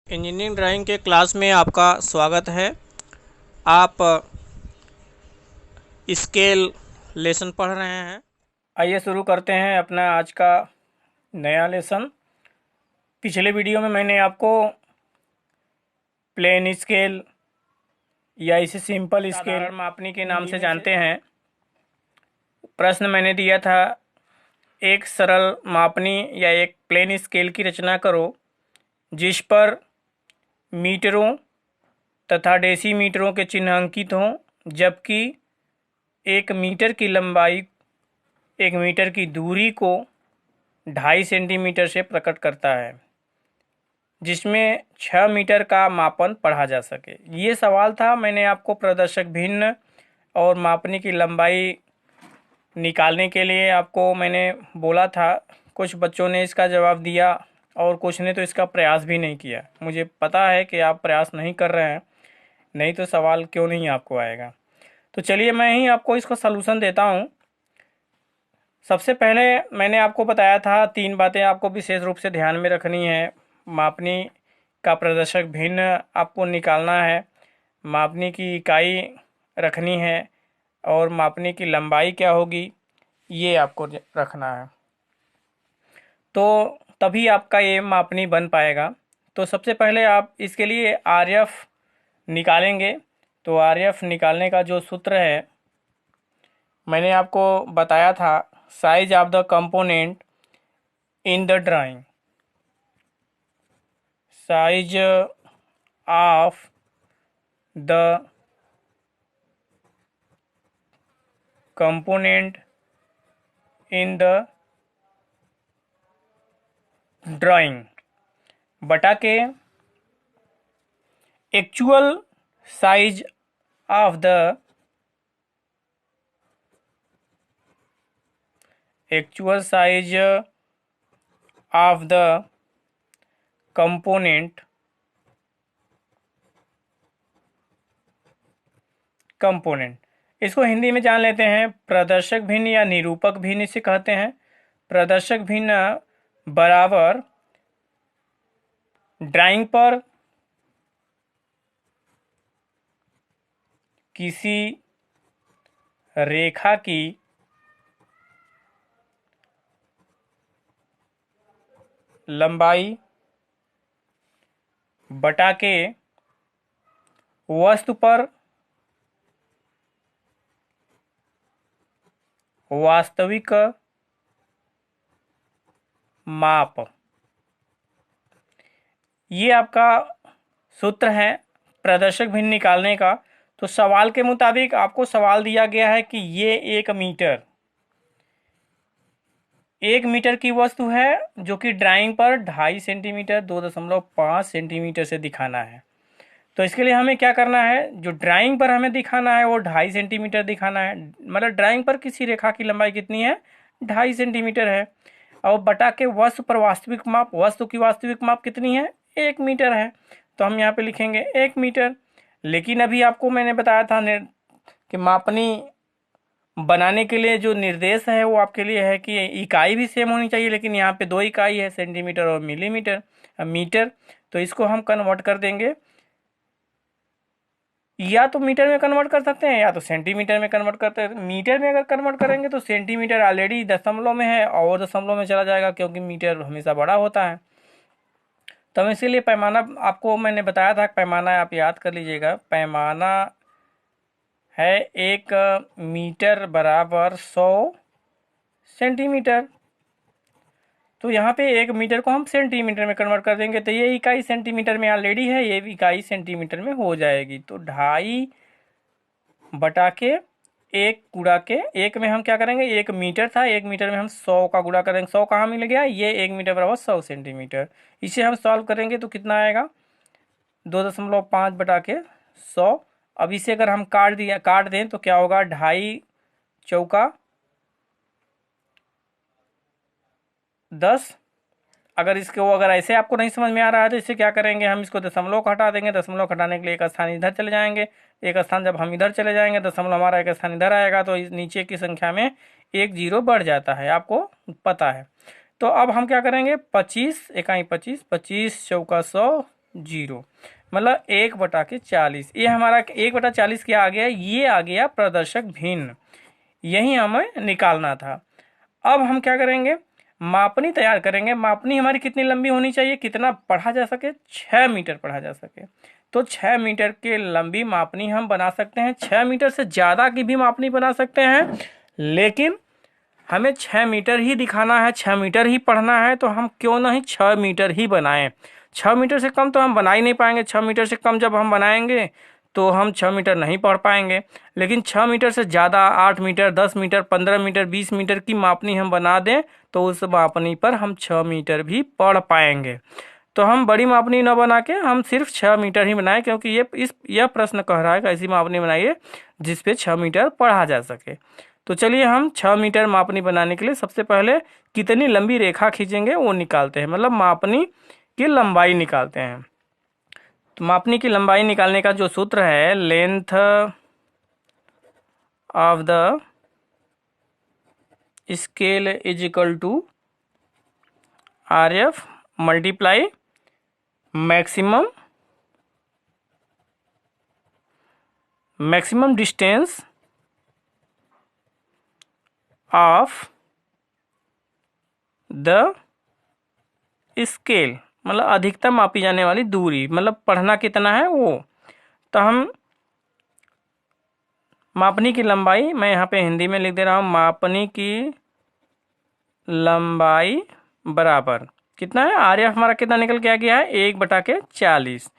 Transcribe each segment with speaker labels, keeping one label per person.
Speaker 1: Engineering drawing के class में आपका स्वागत है। आप स्केल लेसन पढ़ रहे हैं। आइए शुरू करते हैं अपना आज का नया लेसन। पिछले वीडियो में मैंने आपको प्लेन स्केल या इसे सिंपल स्केल मापनी के नाम से जानते हैं। प्रश्न मैंने दिया था, एक सरल मापनी या एक प्लेन स्केल की रचना करो जिस पर मीटरों तथा डेसीमीटरों के चिन्ह अंकित हों, जबकि 1 मीटर की लंबाई 1 मीटर की दूरी को 2.5 सेंटीमीटर से प्रकट करता है, जिसमें 6 मीटर का मापन पढ़ा जा सके। ये सवाल था। मैंने आपको प्रदर्शक भिन्न और मापनी की लंबाई निकालने के लिए आपको मैंने बोला था। कुछ बच्चों ने इसका जवाब दिया और कुछ ने तो इसका प्रयास भी नहीं किया। मुझे पता है कि आप प्रयास नहीं कर रहे हैं, नहीं तो सवाल क्यों नहीं आपको आएगा। तो चलिए मैं ही आपको इसका सलूशन देता हूँ। सबसे पहले मैंने आपको बताया था 3 बातें आपको विशेष रूप से ध्यान में रखनी है। मापनी का प्रदर्शक भिन्न आपको निकालना है, मापनी की इकाई रखनी है और मापनी की लंबाई क्या होगी ये आपको रखना है। तो तभी आपका ये मापनी बन पाएगा। तो सबसे पहले आप इसके लिए आरएफ निकालेंगे। तो आरएफ निकालने का जो सूत्र है मैंने आपको बताया था, size of the component in the drawing. Size of the component in the drawing बटा के actual size of the component इसको हिंदी में जान लेते हैं। प्रदर्शक भिन्न या निरूपक भिन्न इसे कहते हैं। प्रदर्शक भिन्न बराबर ड्राइंग पर किसी रेखा की लंबाई बटा के वस्तु पर वास्तविक माप। ये आपका सूत्र है प्रदर्शक भिन्न निकालने का। तो सवाल के मुताबिक आपको सवाल दिया गया है कि ये 1 मीटर की वस्तु है जो कि ड्राइंग पर 2.5 सेंटीमीटर 2.5 सेंटीमीटर से दिखाना है। तो इसके लिए हमें क्या करना है, जो ड्राइंग पर हमें दिखाना है वो 2.5 सेंटीमीटर दिखाना है। मतलब ड्राइंग पर किसी रेखा की लंबाई कितनी है, 2.5 सेंटीमीटर है। और बटा के वस्तु पर वास्तविक माप, वस्तु की वास्तविक माप कितनी है, 1 मीटर है। तो हम यहाँ पे लिखेंगे 1 मीटर। लेकिन अभी आपको मैंने बताया था कि मापनी बनाने के लिए जो निर्देश है वो आपके लिए है कि इकाई भी सेम होनी चाहिए, लेकिन यहाँ पे 2 इकाई है, सेंटीमीटर और मिलीमीटर मीटर। तो इसको हम कन्वर्ट कर देंगे, या तो मीटर में कन्वर्ट कर सकते हैं या तो सेंटीमीटर में कन्वर्ट करते हैं। मीटर में अगर कन्वर्ट करेंगे तो सेंटीमीटर ऑलरेडी दशमलव में है और दशमलव में चला जाएगा, क्योंकि मीटर हमेशा बड़ा होता है। तो हम इसीलिए पैमाना आपको मैंने बताया था, पैमाना आप याद कर लीजिएगा। पैमाना है 1 मीटर बराबर 100 सेंटीमीटर। तो यहाँ पे 1 मीटर को हम सेंटीमीटर में कन्वर्ट कर देंगे, तो ये इकाई सेंटीमीटर में ऑलरेडी है, ये भी इकाई सेंटीमीटर में हो जाएगी। तो 2.5 बटा के 1 गुणा के 1 में हम क्या करेंगे, 1 मीटर था, 1 मीटर में हम 100 का गुणा करेंगे। 100 कहाँ मिल गया, ये 1 मीटर बराबर 100 सेंटीमीटर। इसे हम सॉल्व करेंगे तो कितना आएगा, 2.5 बटा के 100। अब इसे अगर हम काट दें तो क्या होगा, 2.5 चौका 10। अगर ऐसे आपको नहीं समझ में आ रहा है तो इससे क्या करेंगे, हम इसको दशमलव को हटा देंगे। दशमलव को हटाने के लिए एक स्थान इधर चले जाएंगे, एक स्थान जब हम इधर चले जाएंगे दशमलव हमारा एक स्थान इधर आएगा, तो नीचे की संख्या में 1 0 बढ़ जाता है, आपको पता है। तो अब हम क्या करेंगे, 25 इकाई 25, 25 चौका 100, 0, मतलब 1/40। ये हमारा 1/40 क्या आ गया, ये आ गया प्रदर्शक भिन्न, यही हमें निकालना था। अब हम क्या करेंगे, मापनी तैयार करेंगे। मापनी हमारी कितनी लंबी होनी चाहिए, कितना पढ़ा जा सके, 6 मीटर पढ़ा जा सके। तो 6 मीटर के लंबी मापनी हम बना सकते हैं। 6 मीटर से ज़्यादा की भी मापनी बना सकते हैं, लेकिन हमें 6 मीटर ही दिखाना है, 6 मीटर ही पढ़ना है, तो हम क्यों नहीं 6 मीटर ही बनाएं। 6 मीटर से कम तो हम बना ही नहीं पाएंगे। 6 मीटर से कम जब हम बनाएंगे तो हम 6 मीटर नहीं पढ़ पाएंगे। लेकिन 6 मीटर से ज़्यादा 8 मीटर, 10 मीटर, 15 मीटर, 20 मीटर की मापनी हम बना दें तो उस मापनी पर हम 6 मीटर भी पढ़ पाएंगे। तो हम बड़ी मापनी न बना के हम सिर्फ 6 मीटर ही बनाएं, क्योंकि यह प्रश्न कह रहा है कि ऐसी मापनी बनाइए जिस पे 6 मीटर पढ़ा जा सके। तो चलिए हम 6 मीटर मापनी बनाने के लिए सबसे पहले कितनी लंबी रेखा खींचेंगे वो निकालते हैं, मतलब मापनी की लंबाई निकालते हैं। तो मापनी की लंबाई निकालने का जो सूत्र है, length of the scale is equal to RF multiply maximum distance of the scale, मतलब अधिकतम मापी जाने वाली दूरी, मतलब पढ़ना कितना है वो। तो हम मापनी की लंबाई, मैं यहाँ पे हिंदी में लिख दे रहा हूँ, मापनी की लंबाई बराबर कितना है, RF हमारा कितना निकल के आ गया है, 1/40।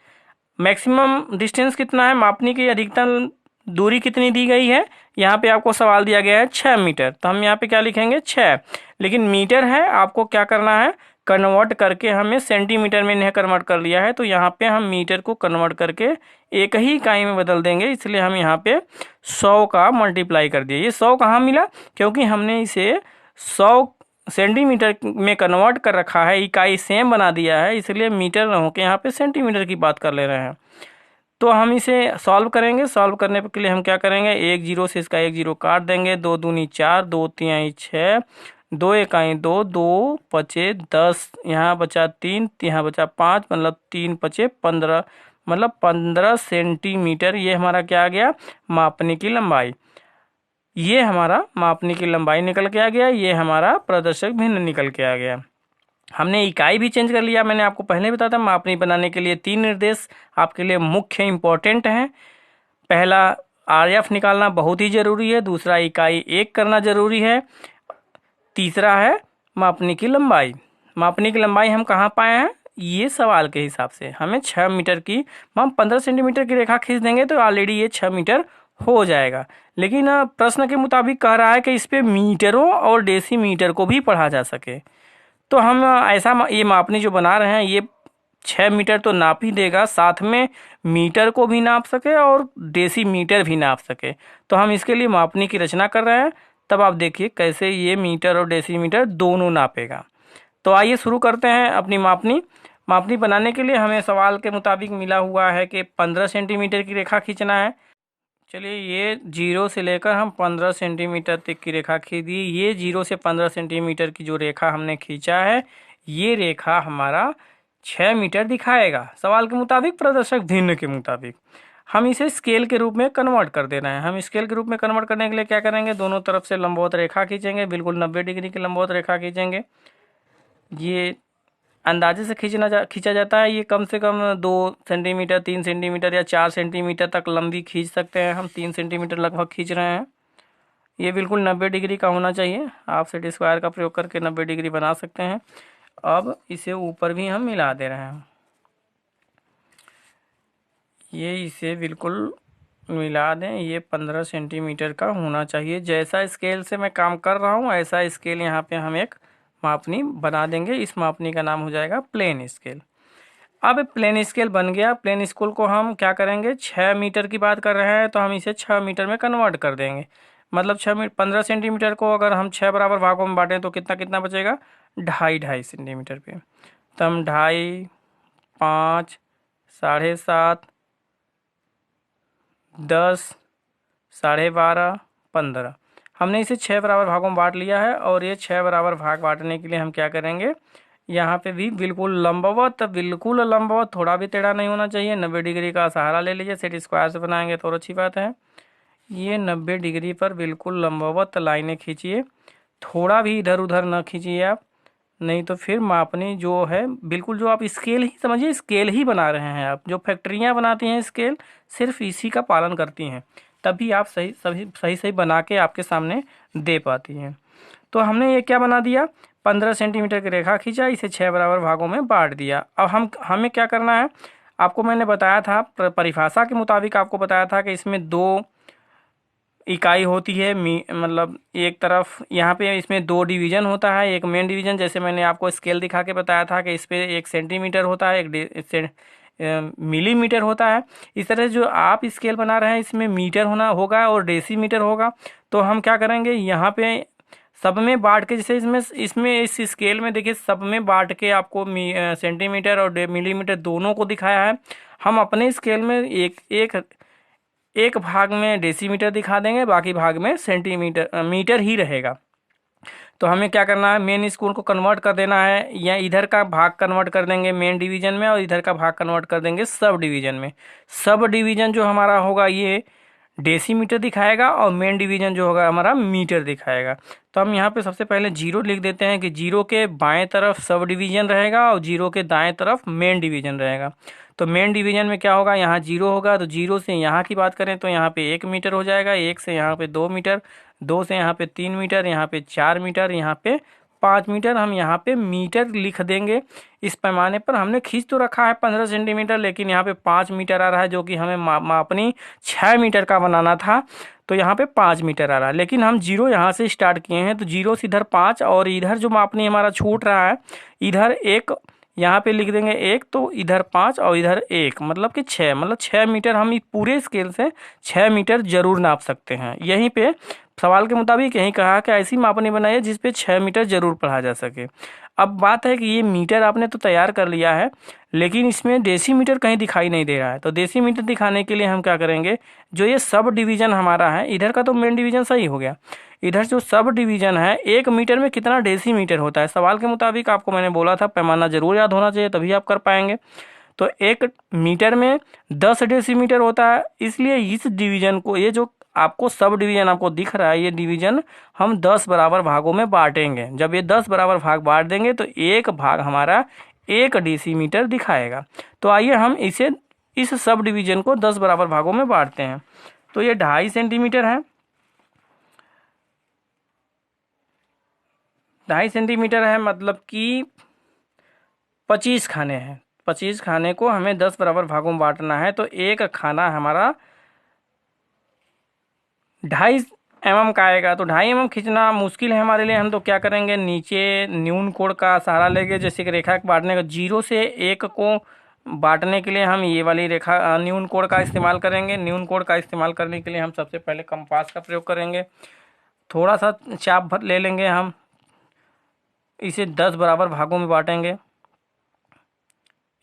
Speaker 1: मैक्सिमम डिस्टेंस कितना है, मापनी की अधिकतम दूरी कितनी दी गई है, यहाँ पे आपको सवाल दिया गया है 6 मीटर, तो हम यहाँ पे क्या लिखेंगे 6। लेकिन मीटर है, आपको क्या करना है, कन्वर्ट करके हमें सेंटीमीटर में इन्हें कन्वर्ट कर लिया है, तो यहाँ पे हम मीटर को कन्वर्ट करके एक ही इकाई में बदल देंगे, इसलिए हम यहाँ पे 100 का मल्टीप्लाई कर दिए। ये 100 कहाँ मिला, क्योंकि हमने इसे 100 सेंटीमीटर में कन्वर्ट कर रखा है, इकाई सेम बना दिया है, इसलिए मीटर न होकर यहाँ पे सेंटीमीटर की बात कर ले रहे हैं। तो हम इसे सॉल्व करेंगे। सॉल्व करने के लिए हम क्या करेंगे, 1 0 से इसका 1 0 काट देंगे, 2 दूनी 4, 2 तिहाई 6, 2 इकाई 2, 2 पचे 10, यहाँ बचा 3, यहाँ बचा 5, मतलब 3 पचे 15, मतलब 15 सेंटीमीटर। ये हमारा क्या आ गया, मापने की लंबाई। ये हमारा मापने की लंबाई निकल के आ गया, ये हमारा प्रदर्शक भिन्न निकल के आ गया। हमने इकाई भी चेंज कर लिया। मैंने आपको पहले बताया था, मापनी बनाने के लिए 3 निर्देश आपके लिए मुख्य इंपॉर्टेंट हैं। पहला RF निकालना बहुत ही जरूरी है, दूसरा इकाई 1 करना जरूरी है, तीसरा है मापनी की लंबाई। मापनी की लंबाई हम कहाँ पाए हैं, ये सवाल के हिसाब से हमें 6 मीटर की, हम 15 सेंटीमीटर की रेखा खींच देंगे तो ऑलरेडी ये 6 मीटर हो जाएगा। लेकिन प्रश्न के मुताबिक कह रहा है कि इस पे मीटरों और डेसीमीटर को भी पढ़ा जा सके। तो हम ऐसा ये मापनी जो बना रहे हैं, ये 6 मीटर तो नाप ही देगा, साथ में मीटर को भी नाप सके और डेसीमीटर भी नाप सके। तो हम इसके लिए मापनी की रचना कर रहे हैं, तब आप देखिए कैसे ये मीटर और डेसीमीटर दोनों नापेगा। तो आइए शुरू करते हैं अपनी मापनी। मापनी बनाने के लिए हमें सवाल के मुताबिक मिला हुआ है कि 15 सेंटीमीटर की रेखा खींचना है। चलिए, ये 0 से लेकर हम 15 सेंटीमीटर तक की रेखा खींच दी। ये 0 से 15 सेंटीमीटर की जो रेखा हमने खींचा है, ये रेखा हमारा 6 मीटर दिखाएगा सवाल के मुताबिक, प्रदर्शक भिन्न के मुताबिक। हम इसे स्केल के रूप में कन्वर्ट कर दे रहे हैं। हम स्केल के रूप में कन्वर्ट करने के लिए क्या करेंगे, दोनों तरफ से लंबवत रेखा खींचेंगे, बिल्कुल 90 डिग्री की लंबवत रेखा खींचेंगे। ये अंदाजे से खींचा जाता है। ये कम से कम 2 सेंटीमीटर, 3 सेंटीमीटर या 4 सेंटीमीटर तक लंबी खींच सकते हैं। हम 3 सेंटीमीटर लगभग खींच रहे हैं। ये बिल्कुल 90 डिग्री का होना चाहिए। आप सेट स्क्वायर का प्रयोग करके 90 डिग्री बना सकते हैं। अब इसे ऊपर भी हम मिला दे रहे हैं। ये इसे बिल्कुल मिला दें। ये 15 सेंटीमीटर का होना चाहिए। जैसा स्केल से मैं काम कर रहा हूँ, ऐसा स्केल यहाँ पे हम एक मापनी बना देंगे। इस मापनी का नाम हो जाएगा प्लेन स्केल। अब प्लेन स्केल बन गया। प्लेन स्केल को हम क्या करेंगे, 6 मीटर की बात कर रहे हैं तो हम इसे 6 मीटर में कन्वर्ट कर देंगे। मतलब 15 सेंटीमीटर को अगर हम 6 बराबर भागों में बांटें तो कितना कितना बचेगा, 2.5 सेंटीमीटर पे। तो हम 2.5, 5, 7.5, 10, 12.5, 15, हमने इसे 6 बराबर भागों में बांट लिया है। और ये 6 बराबर भाग बांटने के लिए हम क्या करेंगे, यहाँ पे भी बिल्कुल लंबवत, थोड़ा भी टेढ़ा नहीं होना चाहिए। 90 डिग्री का सहारा ले लीजिए। सेट स्क्वायर से बनाएंगे तो और अच्छी बात है। ये 90 डिग्री पर बिल्कुल लंबवत लाइनें खींचिए, थोड़ा भी इधर उधर न खींचिए आप, नहीं तो फिर मापनी जो है बिल्कुल, जो आप स्केल ही समझिए, स्केल ही बना रहे हैं आप। जो फैक्ट्रियाँ बनाती हैं स्केल सिर्फ इसी का पालन करती हैं, तभी आप सही सही बना के आपके सामने दे पाती हैं। तो हमने ये क्या बना दिया, 15 सेंटीमीटर की रेखा खींचा, इसे 6 बराबर भागों में बांट दिया। अब हमें क्या करना है, आपको मैंने बताया था परिभाषा के मुताबिक, आपको बताया था कि इसमें 2 इकाई होती है, मतलब एक तरफ यहाँ पे इसमें 2 डिवीजन होता है। एक मेन डिवीजन, जैसे मैंने आपको स्केल दिखा के बताया था कि इस पे 1 सेंटीमीटर होता है, मिलीमीटर होता है। इस तरह से जो आप स्केल बना रहे हैं इसमें मीटर होना होगा और डेसीमीटर होगा। तो हम क्या करेंगे, यहाँ पे सब में बांट के, जैसे इसमें इस स्केल में देखिए सब में बांट के आपको सेंटीमीटर और मिलीमीटर दोनों को दिखाया है। हम अपने स्केल में एक भाग में डेसीमीटर दिखा देंगे, बाकी भाग में सेंटीमीटर मीटर ही रहेगा। तो हमें क्या करना है, मेन स्कूल को कन्वर्ट कर देना है, या इधर का भाग कन्वर्ट कर देंगे मेन डिवीजन में और इधर का भाग कन्वर्ट कर देंगे सब डिवीजन में। सब डिवीजन जो हमारा होगा ये डेसीमीटर दिखाएगा और मेन डिवीजन जो होगा हमारा मीटर दिखाएगा। तो हम यहाँ पे सबसे पहले 0 लिख देते हैं कि 0 के बाएं तरफ सब डिवीजन रहेगा और 0 के दाएं तरफ मेन डिवीजन रहेगा। तो मेन डिवीजन में क्या होगा, यहाँ 0 होगा, तो 0 से यहाँ की बात करें तो यहाँ पे 1 मीटर हो जाएगा, 1 से यहाँ पे 2 मीटर, 2 से यहाँ पे 3 मीटर, यहाँ पे 4 मीटर, यहाँ पे 5 मीटर। हम यहाँ पे मीटर लिख देंगे। इस पैमाने पर हमने खींच तो रखा है 15 सेंटीमीटर, लेकिन यहाँ पे 5 मीटर आ रहा है, जो कि हमें मापनी 6 मीटर का बनाना था, तो यहाँ पे 5 मीटर आ रहा है। लेकिन हम 0 यहाँ से स्टार्ट किए हैं, तो 0 से इधर 5 और इधर जो मापनी हमारा छूट रहा है, इधर 1, यहाँ पे लिख देंगे 1, तो इधर 5 और इधर 1, मतलब कि 6, मतलब 6 मीटर हम इस पूरे स्केल से 6 मीटर जरूर नाप सकते हैं। यहीं पे सवाल के मुताबिक यही कहा कि ऐसी मापनी बनाइए जिस पे 6 मीटर जरूर पढ़ा जा सके। अब बात है कि ये मीटर आपने तो तैयार कर लिया है, लेकिन इसमें डेसीमीटर कहीं दिखाई नहीं दे रहा है। तो डेसीमीटर दिखाने के लिए हम क्या करेंगे, जो ये सब डिवीजन हमारा है, इधर का तो मेन डिवीजन सही हो गया, इधर जो सब डिवीजन है 1 मीटर में कितना डेसीमीटर होता है, सवाल के मुताबिक आपको मैंने बोला था पैमाना जरूर याद होना चाहिए, तभी आप कर पाएंगे। तो 1 मीटर में 10 डेसीमीटर होता है, इसलिए इस डिवीजन को, ये जो आपको सब डिवीजन आपको दिख रहा है, ये डिवीजन हम 10 बराबर भागों में बांटेंगे। जब ये 10 बराबर भाग बांट देंगे तो एक भाग हमारा 1 डेसीमीटर दिखाएगा। तो आइए हम इस सब डिवीजन को 10 बराबर भागों में बांटते हैं। तो ये 2.5 सेंटीमीटर है, 2.5 सेंटीमीटर है, मतलब कि 25 खाने हैं। 25 खाने को हमें 10 बराबर भागों में बांटना है, तो एक खाना हमारा 2.5 mm का आएगा। तो 2.5 mm खींचना मुश्किल है हमारे लिए, हम तो क्या करेंगे, नीचे न्यून कोण का सहारा लेंगे। जैसे कि रेखा बांटने का 0 से 1 को बांटने के लिए हम ये वाली रेखा न्यून कोण का इस्तेमाल करेंगे। न्यून कोण का इस्तेमाल करने के लिए हम सबसे पहले कंपास का प्रयोग करेंगे। थोड़ा सा चाप भर ले लेंगे, हम इसे 10 बराबर भागों में बांटेंगे।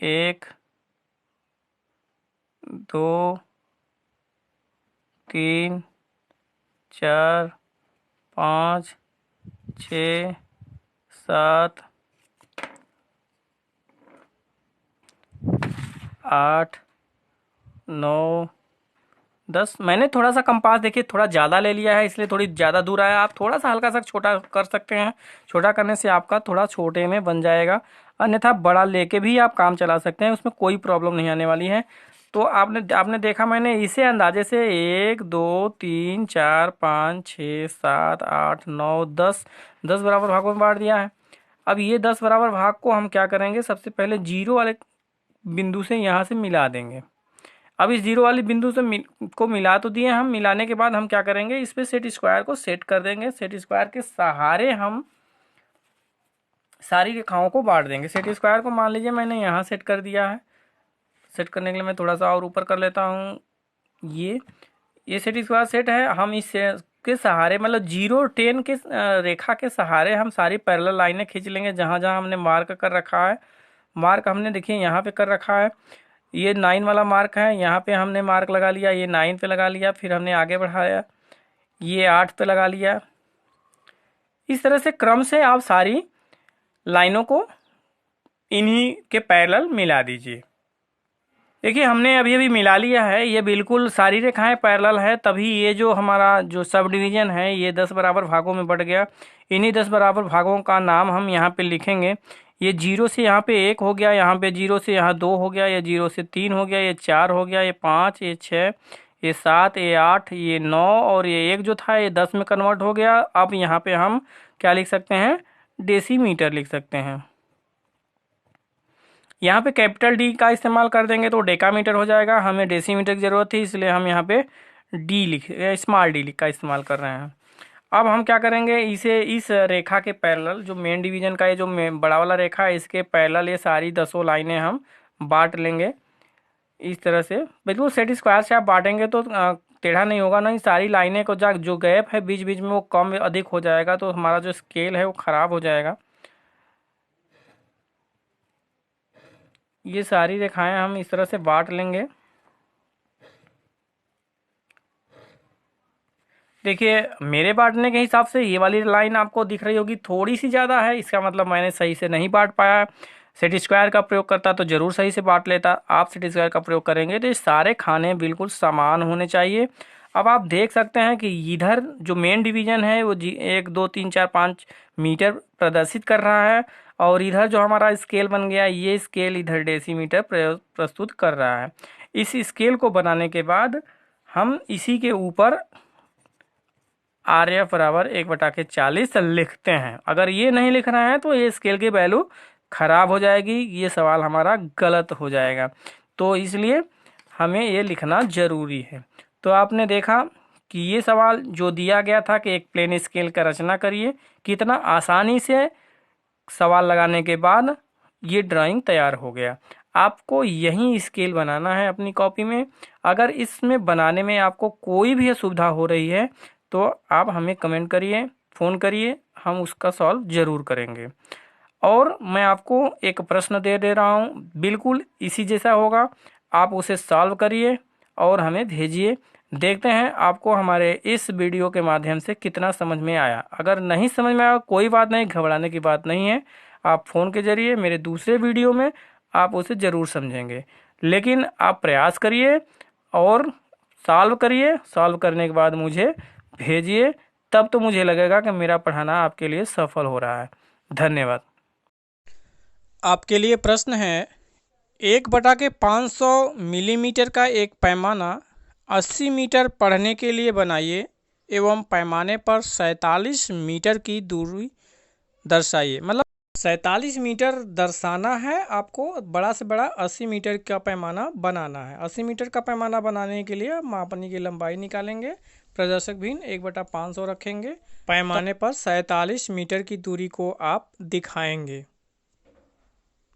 Speaker 1: 1, 2, 3, 4, 5, 6, 7, 8, 9, 10। मैंने थोड़ा सा कंपास देखिए थोड़ा ज़्यादा ले लिया है, इसलिए थोड़ी ज़्यादा दूर आया। आप थोड़ा सा हल्का सा छोटा कर सकते हैं, छोटा करने से आपका थोड़ा छोटे में बन जाएगा। अन्यथा बड़ा लेके भी आप काम चला सकते हैं, उसमें कोई प्रॉब्लम नहीं आने वाली है। तो आपने देखा, मैंने इसे अंदाजे से 1, 2, 3, 4, 5, 6, 7, 8, 9, 10 बराबर भागों में बांट दिया है। अब ये 10 बराबर भाग को हम क्या करेंगे, सबसे पहले 0 वाले बिंदु से यहाँ से मिला देंगे। अब इस 0 वाले बिंदु से को मिला तो दिए हम, मिलाने के बाद हम क्या करेंगे, इस पे सेट स्क्वायर को सेट कर देंगे। सेट स्क्वायर के सहारे हम सारी रेखाओं को बांट देंगे। सेट स्क्वायर को मान लीजिए मैंने यहाँ सेट कर दिया है। सेट करने के लिए मैं थोड़ा सा और ऊपर कर लेता हूँ। ये सेट स्क्वायर सेट है। हम इस के सहारे, मतलब 0, 10 के रेखा के सहारे हम सारी पैरेलल लाइनें खींच लेंगे जहाँ जहाँ हमने मार्क कर रखा है। मार्क हमने देखिए यहाँ पे कर रखा है, ये 9 वाला मार्क है, यहाँ पे हमने मार्क लगा लिया, ये 9 पे लगा लिया, फिर हमने आगे बढ़ाया, ये 8 पे लगा लिया। इस तरह से क्रम से आप सारी लाइनों को इन्हीं के पैरेलल मिला दीजिए। देखिए हमने अभी अभी मिला लिया है, ये बिल्कुल सारी रेखाएं पैरेलल है, तभी ये जो हमारा जो सब डिवीजन है ये 10 बराबर भागों में बढ़ गया। इन्हीं 10 बराबर भागों का नाम हम यहाँ पे लिखेंगे। ये 0 से यहाँ पे 1 हो गया, यहाँ पे 0 से यहाँ 2 हो गया, ये 0 से 3 हो गया, ये 4 हो गया, ये 5, ये 6, ये 7, ये 8, ये 9 और ये 1 जो था ये 10 में कन्वर्ट हो गया। अब यहाँ पे हम क्या लिख सकते हैं, डेसीमीटर लिख सकते हैं। यहाँ पे कैपिटल डी का इस्तेमाल कर देंगे तो डेकामीटर हो जाएगा, हमें डेसीमीटर की ज़रूरत थी इसलिए हम यहाँ पे स्मॉल डी का इस्तेमाल कर रहे हैं। अब हम क्या करेंगे, इसे इस रेखा के पैरेलल, जो मेन डिवीजन का ये जो बड़ा वाला रेखा है इसके पैरेलल ये सारी 10 लाइनें हम बांट लेंगे इस तरह से। बिल्कुल सेट स्क्वायर से आप बांटेंगे तो टेढ़ा नहीं होगा, नहीं सारी लाइनें को जो गैप है बीच बीच में वो कम अधिक हो जाएगा, तो हमारा जो स्केल है वो ख़राब हो जाएगा। ये सारी रेखाएं हम इस तरह से बांट लेंगे। देखिए मेरे बांटने के हिसाब से ये वाली लाइन आपको दिख रही होगी थोड़ी सी ज़्यादा है, इसका मतलब मैंने सही से नहीं बांट पाया। सेट स्क्वायर का प्रयोग करता तो जरूर सही से बांट लेता। आप सेट स्क्वायर का प्रयोग करेंगे तो ये सारे खाने बिल्कुल समान होने चाहिए। अब आप देख सकते हैं कि इधर जो मेन डिवीजन है वो 1 2 3 4 5 मीटर प्रदर्शित कर रहा है, और इधर जो हमारा स्केल बन गया ये स्केल इधर डेसीमीटर प्रस्तुत कर रहा है। इस स्केल को बनाने के बाद हम इसी के ऊपर RF बराबर 1/40 लिखते हैं। अगर ये नहीं लिख रहे हैं तो ये स्केल की वैल्यू खराब हो जाएगी, ये सवाल हमारा गलत हो जाएगा, तो इसलिए हमें ये लिखना जरूरी है। तो आपने देखा कि ये सवाल जो दिया गया था कि एक प्लेन स्केल का रचना करिए, कितना आसानी से सवाल लगाने के बाद ये ड्राइंग तैयार हो गया। आपको यही स्केल बनाना है अपनी कॉपी में। अगर इसमें बनाने में आपको कोई भी असुविधा हो रही है तो आप हमें कमेंट करिए, फ़ोन करिए, हम उसका सॉल्व ज़रूर करेंगे। और मैं आपको एक प्रश्न दे रहा हूँ, बिल्कुल इसी जैसा होगा, आप उसे सॉल्व करिए और हमें भेजिए। देखते हैं आपको हमारे इस वीडियो के माध्यम से कितना समझ में आया। अगर नहीं समझ में आया कोई बात नहीं, घबराने की बात नहीं है। आप फ़ोन के ज़रिए मेरे दूसरे वीडियो में आप उसे ज़रूर समझेंगे, लेकिन आप प्रयास करिए और सॉल्व करिए। सॉल्व करने के बाद मुझे भेजिए, तब तो मुझे लगेगा कि मेरा पढ़ाना आपके लिए सफल हो रहा है। धन्यवाद। आपके लिए प्रश्न है, 1/500 मिलीमीटर का एक पैमाना 80 मीटर पढ़ने के लिए बनाइए एवं पैमाने पर 47 मीटर की दूरी दर्शाइए। मतलब 47 मीटर दर्शाना है आपको, बड़ा से बड़ा 80 मीटर का पैमाना बनाना है। 80 मीटर का पैमाना बनाने के लिए मापनी की लंबाई निकालेंगे, प्रदर्शक भिन्न 1/500 रखेंगे, पैमाने पर 47 मीटर की दूरी को आप दिखाएंगे।